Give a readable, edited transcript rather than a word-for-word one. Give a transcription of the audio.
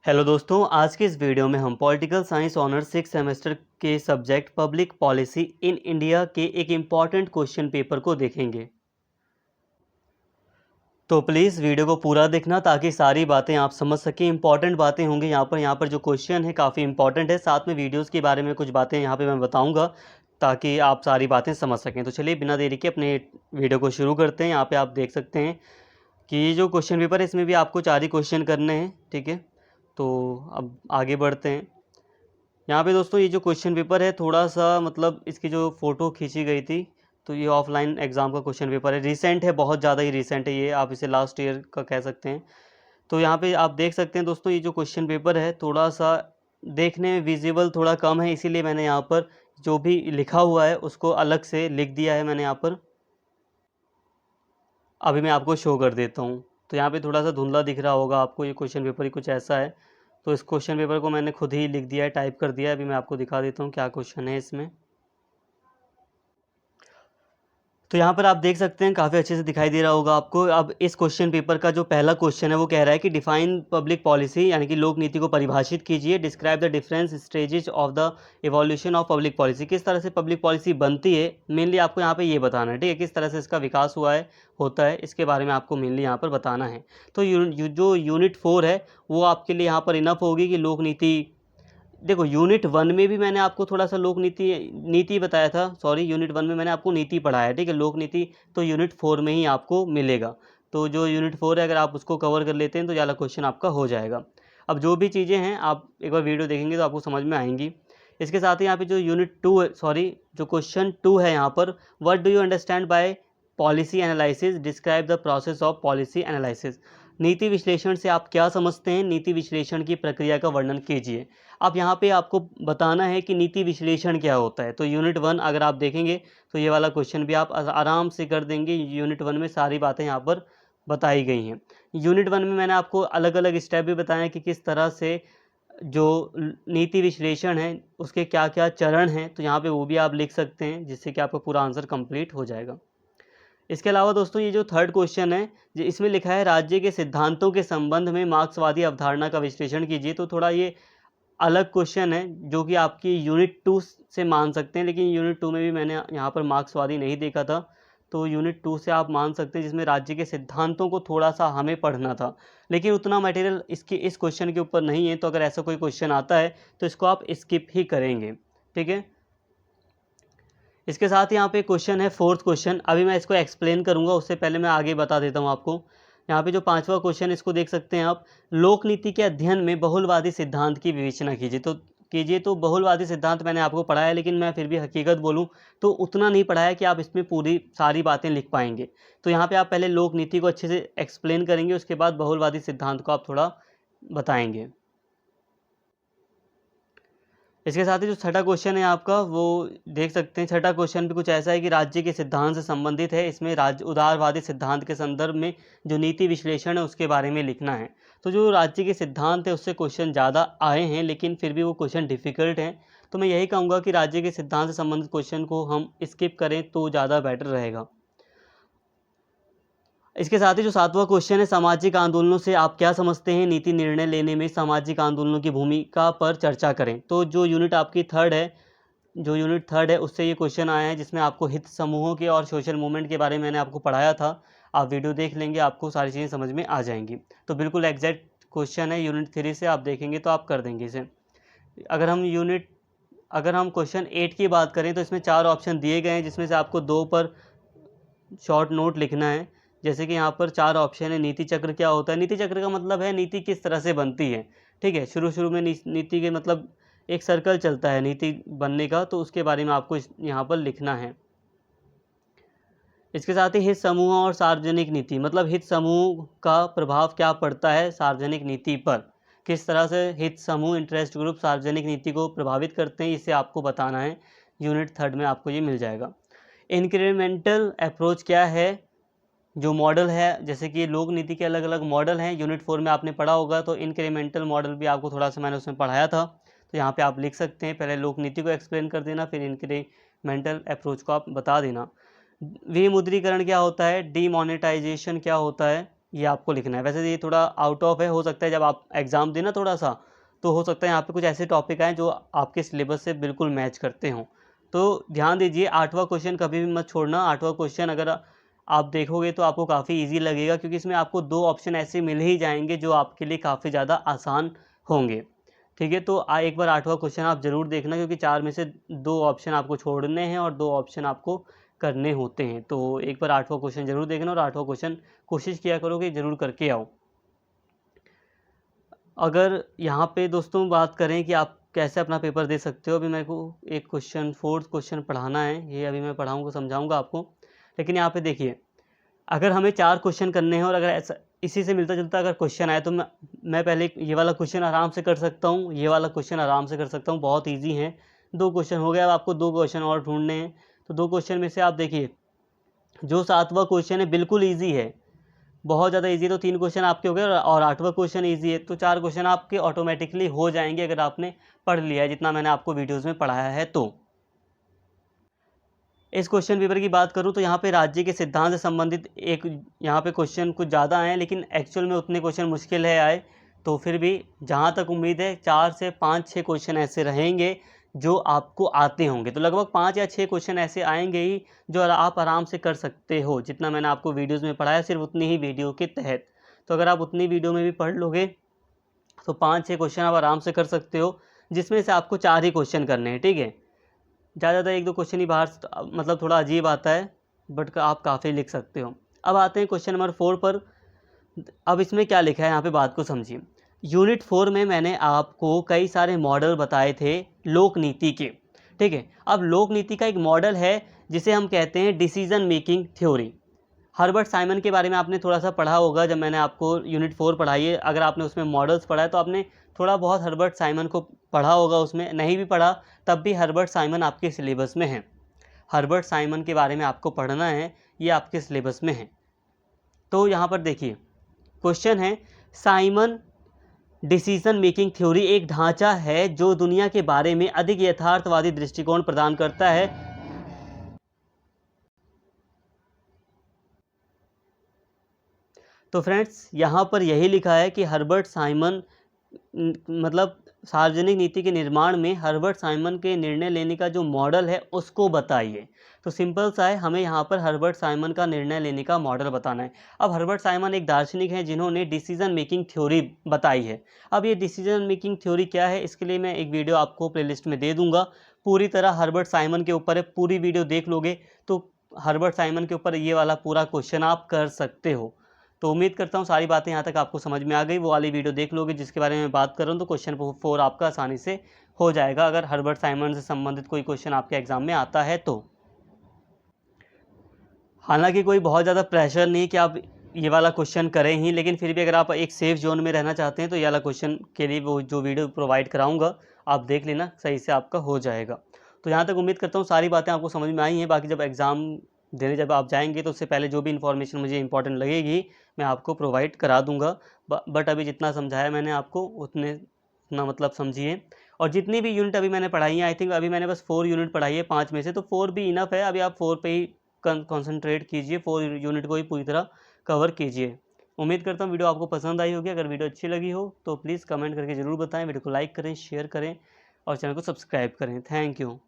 Hello दोस्तों, आज के इस वीडियो में हम पॉलिटिकल साइंस ऑनर्स 6 सेमेस्टर के subject public policy in India के एक इम्पॉर्टेंट क्वेश्चन पेपर को देखेंगे। तो प्लीज़ वीडियो को पूरा देखना ताकि सारी बातें आप समझ सकें। इंपॉर्टेंट बातें होंगी यहाँ पर जो क्वेश्चन है काफ़ी इंपॉर्टेंट है। साथ में वीडियोस के बारे में कुछ बातें यहाँ पे मैं बताऊँगा ताकि आप सारी बातें समझ सकें। तो चलिए बिना देरी के अपने वीडियो को शुरू करते हैं। यहाँ पर आप देख सकते हैं कि ये जो क्वेश्चन पेपर है इसमें भी आपको 4 ही क्वेश्चन करने हैं, ठीक है। तो अब आगे बढ़ते हैं। यहाँ पे दोस्तों ये जो क्वेश्चन पेपर है थोड़ा सा मतलब इसकी जो फ़ोटो खींची गई थी, तो ये ऑफलाइन एग्ज़ाम का क्वेश्चन पेपर है। रिसेंट है, बहुत ज़्यादा ही रिसेंट है ये, आप इसे लास्ट ईयर का कह सकते हैं। तो यहाँ पे आप देख सकते हैं दोस्तों, ये जो क्वेश्चन पेपर है थोड़ा सा देखने में विजिबल थोड़ा कम है, इसीलिए मैंने यहाँ पर जो भी लिखा हुआ है उसको अलग से लिख दिया है मैंने यहाँ पर। अभी मैं आपको शो कर देता हूँ। तो यहाँ पे थोड़ा सा धुंधला दिख रहा होगा आपको, ये क्वेश्चन पेपर ही कुछ ऐसा है। तो इस क्वेश्चन पेपर को मैंने खुद ही लिख दिया है, टाइप कर दिया है। अभी मैं आपको दिखा देता हूँ क्या क्वेश्चन है इसमें। तो यहाँ पर आप देख सकते हैं काफ़ी अच्छे से दिखाई दे रहा होगा आपको। अब इस क्वेश्चन पेपर का जो पहला क्वेश्चन है वो कह रहा है कि डिफाइन पब्लिक पॉलिसी, यानी कि लोक नीति को परिभाषित कीजिए। Describe the difference stages of the evolution of public policy. किस तरह से पब्लिक पॉलिसी बनती है, मेनली आपको यहाँ पे ये बताना है, ठीक है। किस तरह से इसका विकास हुआ है, होता है, इसके बारे में आपको मेनली यहाँ पर बताना है। तो जो यूनिट 4 है वो आपके लिए यहाँ पर इनफ होगी कि लोक नीति। देखो यूनिट 1 में भी मैंने आपको थोड़ा सा लोक नीति बताया था, सॉरी यूनिट 1 में मैंने आपको नीति पढ़ाया है, ठीक है। लोक नीति तो यूनिट 4 में ही आपको मिलेगा। तो जो यूनिट 4 है अगर आप उसको कवर कर लेते हैं तो ज़्यादा क्वेश्चन आपका हो जाएगा। अब जो भी चीज़ें हैं आप एक बार वीडियो देखेंगे तो आपको समझ में आएंगी। इसके साथ ही यहाँ पे जो यूनिट 2 है, सॉरी जो क्वेश्चन 2 है यहाँ पर, what do you understand by policy analysis, describe the process of policy analysis. नीति विश्लेषण से आप क्या समझते हैं, नीति विश्लेषण की प्रक्रिया का वर्णन कीजिए। अब यहाँ पे आपको बताना है कि नीति विश्लेषण क्या होता है। तो यूनिट 1 अगर आप देखेंगे तो ये वाला क्वेश्चन भी आप आराम से कर देंगे। यूनिट 1 में सारी बातें यहाँ पर बताई गई हैं। यूनिट 1 में मैंने आपको अलग अलग स्टेप भी बताए कि किस तरह से जो नीति विश्लेषण है उसके क्या क्या चरण हैं, तो यहाँ पे वो भी आप लिख सकते हैं जिससे कि आपका पूरा आंसर कंप्लीट हो जाएगा। इसके अलावा दोस्तों ये जो थर्ड क्वेश्चन है, इसमें लिखा है राज्य के सिद्धांतों के संबंध में मार्क्सवादी अवधारणा का विश्लेषण कीजिए। तो थोड़ा ये अलग क्वेश्चन है जो कि आपकी यूनिट 2 से मान सकते हैं, लेकिन यूनिट 2 में भी मैंने यहाँ पर मार्क्सवादी नहीं देखा था। तो यूनिट 2 से आप मान सकते हैं, जिसमें राज्य के सिद्धांतों को थोड़ा सा हमें पढ़ना था, लेकिन उतना मटेरियल इस क्वेश्चन के ऊपर नहीं है। तो अगर ऐसा कोई क्वेश्चन आता है तो इसको आप स्किप ही करेंगे, ठीक है। इसके साथ यहाँ पे क्वेश्चन है फोर्थ क्वेश्चन। अभी मैं इसको एक्सप्लेन करूँगा, उससे पहले मैं आगे बता देता हूँ आपको। यहाँ पे जो पांचवा क्वेश्चन इसको देख सकते हैं आप, लोक नीति के अध्ययन में बहुलवादी सिद्धांत की विवेचना कीजिए। तो बहुलवादी सिद्धांत मैंने आपको पढ़ाया, लेकिन मैं फिर भी हकीकत बोलूँ तो उतना नहीं पढ़ाया कि आप इसमें पूरी सारी बातें लिख पाएंगे। तो यहाँ पे आप पहले लोक नीति को अच्छे से एक्सप्लेन करेंगे, उसके बाद बहुलवादी सिद्धांत को आप थोड़ा बताएंगे। इसके साथ ही जो छठा क्वेश्चन है आपका वो देख सकते हैं। छठा क्वेश्चन भी कुछ ऐसा है कि राज्य के सिद्धांत से संबंधित है। इसमें राज्य उदारवादी सिद्धांत के संदर्भ में जो नीति विश्लेषण है उसके बारे में लिखना है। तो जो राज्य के सिद्धांत है उससे क्वेश्चन ज़्यादा आए हैं, लेकिन फिर भी वो क्वेश्चन डिफ़िकल्ट हैं। तो मैं यही कहूँगा कि राज्य के सिद्धांत से संबंधित क्वेश्चन को हम स्किप करें तो ज़्यादा बेटर रहेगा। इसके साथ ही जो सातवां क्वेश्चन है, सामाजिक आंदोलनों से आप क्या समझते हैं, नीति निर्णय लेने में सामाजिक आंदोलनों की भूमिका पर चर्चा करें। तो जो यूनिट आपकी थर्ड है उससे ये क्वेश्चन आया है, जिसमें आपको हित समूहों के और सोशल मूवमेंट के बारे में मैंने आपको पढ़ाया था। आप वीडियो देख लेंगे, आपको सारी चीज़ें समझ में आ जाएंगी। तो बिल्कुल एग्जैक्ट क्वेश्चन है, यूनिट 3 से आप देखेंगे तो आप कर देंगे इसे। अगर हम क्वेश्चन 8 की बात करें तो इसमें 4 ऑप्शन दिए गए हैं, जिसमें से आपको 2 पर शॉर्ट नोट लिखना है। जैसे कि यहाँ पर 4 ऑप्शन है। नीति चक्र क्या होता है, नीति चक्र का मतलब है नीति किस तरह से बनती है, ठीक है। शुरू में नीति के मतलब एक सर्कल चलता है नीति बनने का, तो उसके बारे में आपको यहाँ पर लिखना है। इसके साथ ही हित समूह और सार्वजनिक नीति, मतलब हित समूह का प्रभाव क्या पड़ता है सार्वजनिक नीति पर, किस तरह से हित समूह इंटरेस्ट ग्रुप सार्वजनिक नीति को प्रभावित करते हैं, इसे आपको बताना है। यूनिट 3 में आपको ये मिल जाएगा। इंक्रीमेंटल अप्रोच क्या है, जो मॉडल है, जैसे कि लोक नीति के अलग अलग मॉडल हैं, यूनिट 4 में आपने पढ़ा होगा। तो इंक्रीमेंटल मॉडल भी आपको थोड़ा सा मैंने उसमें पढ़ाया था। तो यहाँ पे आप लिख सकते हैं, पहले लोक नीति को एक्सप्लेन कर देना, फिर इंक्रीमेंटल अप्रोच को आप बता देना। विमुद्रीकरण क्या होता है, डीमोनेटाइजेशन क्या होता है, ये आपको लिखना है। वैसे ये थोड़ा आउट ऑफ है, हो सकता है जब आप एग्ज़ाम देना थोड़ा सा, तो हो सकता है यहाँ पे कुछ ऐसे टॉपिक आएँ जो आपके सिलेबस से बिल्कुल मैच करते हों। तो ध्यान दीजिए, 8वां क्वेश्चन कभी भी मत छोड़ना। 8वां क्वेश्चन अगर आप देखोगे तो आपको काफ़ी ईज़ी लगेगा, क्योंकि इसमें आपको 2 ऑप्शन ऐसे मिल ही जाएँगे जो आपके लिए काफ़ी ज़्यादा आसान होंगे। ठीक है, तो एक बार 8वां क्वेश्चन आप ज़रूर देखना, क्योंकि 4 में से 2 ऑप्शन आपको छोड़ने हैं और 2 ऑप्शन आपको करने होते हैं। तो एक बार 8वां क्वेश्चन ज़रूर देखना और 8वां क्वेश्चन कोशिश किया करो कि ज़रूर करके आओ। अगर यहाँ पे दोस्तों बात करें कि आप कैसे अपना पेपर दे सकते हो, अभी मेरे को एक क्वेश्चन 4th क्वेश्चन पढ़ाना है, ये अभी मैं पढ़ाऊँगा, समझाऊँगा आपको। लेकिन यहाँ पे देखिए, अगर हमें 4 क्वेश्चन करने हैं और अगर ऐसा इसी से मिलता-जुलता अगर क्वेश्चन आए, तो मैं पहले ये वाला क्वेश्चन आराम से कर सकता हूँ, ये वाला क्वेश्चन आराम से कर सकता हूँ, बहुत ईज़ी है। 2 क्वेश्चन हो गए, अब आपको 2 क्वेश्चन और ढूँढने हैं। तो 2 क्वेश्चन में से आप देखिए, जो 7वां क्वेश्चन है बिल्कुल ईज़ी है, बहुत ज़्यादा ईज़ी है, तो 3 क्वेश्चन आपके हो गए और 8वां क्वेश्चन ईज़ी है, तो 4 क्वेश्चन आपके ऑटोमेटिकली हो जाएँगे अगर आपने पढ़ लिया है, जितना मैंने आपको वीडियोज़ में पढ़ाया है तो। इस क्वेश्चन पेपर की बात करूँ तो यहाँ पे राज्य के सिद्धांत से संबंधित एक यहाँ पे क्वेश्चन कुछ ज़्यादा आए हैं, लेकिन एक्चुअल में उतने क्वेश्चन मुश्किल है आए। तो फिर भी जहाँ तक उम्मीद है 4 से 5-6 क्वेश्चन ऐसे रहेंगे जो आपको आते होंगे। तो लगभग 5 या 6 क्वेश्चन ऐसे आएँगे ही जो आप आराम से कर सकते हो। जितना मैंने आपको वीडियोज़ में पढ़ाया सिर्फ उतनी ही वीडियो के तहत। तो अगर आप उतनी वीडियो में भी पढ़ लोगे तो 5-6 क्वेश्चन आप आराम से कर सकते हो, जिसमें से आपको 4 ही क्वेश्चन करने हैं, ठीक है? ज़्यादा 1-2 क्वेश्चन ही बाहर मतलब थोड़ा अजीब आता है, बट आप काफ़ी लिख सकते हो। अब आते हैं क्वेश्चन नंबर 4 पर। अब इसमें क्या लिखा है, यहाँ पे बात को समझिए। यूनिट 4 में मैंने आपको कई सारे मॉडल बताए थे लोक नीति के, ठीक है? अब लोक नीति का एक मॉडल है जिसे हम कहते हैं decision making theory. Herbert Simon के बारे में आपने थोड़ा-सा पढ़ा होगा, जब मैंने आपको यूनिट 4 पढ़ाई है। अगर आपने उसमें मॉडल्स पढ़ा है तो आपने थोड़ा बहुत हर्बर्ट साइमन को पढ़ा होगा उसमें, नहीं भी पढ़ा तब भी हर्बर्ट साइमन आपके सिलेबस में है। हर्बर्ट साइमन के बारे में आपको पढ़ना है, ये आपके सिलेबस में है। तो यहाँ पर देखिए, क्वेश्चन है, साइमन डिसीजन मेकिंग थ्योरी एक ढांचा है जो दुनिया के बारे में अधिक यथार्थवादी दृष्टिकोण प्रदान करता है। तो फ्रेंड्स, यहाँ पर यही लिखा है कि हर्बर्ट साइमन मतलब सार्वजनिक नीति के निर्माण में हर्बर्ट साइमन के निर्णय लेने का जो मॉडल है उसको बताइए। तो सिंपल सा है, हमें यहाँ पर हर्बर्ट साइमन का निर्णय लेने का मॉडल बताना है। अब हर्बर्ट साइमन एक दार्शनिक हैं जिन्होंने डिसीजन मेकिंग थ्योरी बताई है। अब ये डिसीजन मेकिंग थ्योरी क्या है, इसके लिए मैं एक वीडियो आपको प्लेलिस्ट में दे दूंगा। पूरी तरह हर्बर्ट साइमन के ऊपर है, पूरी वीडियो देख लोगे तो हर्बर्ट साइमन के ऊपर ये वाला पूरा क्वेश्चन आप कर सकते हो। तो उम्मीद करता हूँ सारी बातें यहाँ तक आपको समझ में आ गई। वो वाली वीडियो देख लोगे जिसके बारे में मैं बात कर रहा हूँ, तो क्वेश्चन 4 आपका आसानी से हो जाएगा, अगर हर्बर्ट साइमन से संबंधित कोई क्वेश्चन आपके एग्जाम में आता है तो। हालांकि कोई बहुत ज़्यादा प्रेशर नहीं कि आप ये वाला क्वेश्चन करें ही, लेकिन फिर भी अगर आप एक सेफ जोन में रहना चाहते हैं तो ये वाला क्वेश्चन के लिए वो जो वीडियो प्रोवाइड कराऊंगा आप देख लेना, सही से आपका हो जाएगा। तो यहाँ तक उम्मीद करता हूँ सारी बातें आपको समझ में आई हैं। बाकी जब एग्ज़ाम देने जब आप जाएंगे तो उससे पहले जो भी इन्फॉर्मेशन मुझे इंपॉर्टेंट लगेगी मैं आपको प्रोवाइड करा दूंगा। बट अभी जितना समझाया मैंने आपको उतना मतलब समझिए। और जितनी भी यूनिट अभी मैंने पढ़ाई है, आई थिंक अभी मैंने बस 4 यूनिट पढ़ाई है 5 में से, तो 4 भी इनफ है। अभी आप 4 पे ही कंसंट्रेट कीजिए, 4 यूनिट को ही पूरी तरह कवर कीजिए। उम्मीद करता हूँ वीडियो आपको पसंद आई होगी। अगर वीडियो अच्छी लगी हो तो प्लीज़ कमेंट करके ज़रूर बताएं, वीडियो को लाइक करें, शेयर करें और चैनल को सब्सक्राइब करें। Thank you.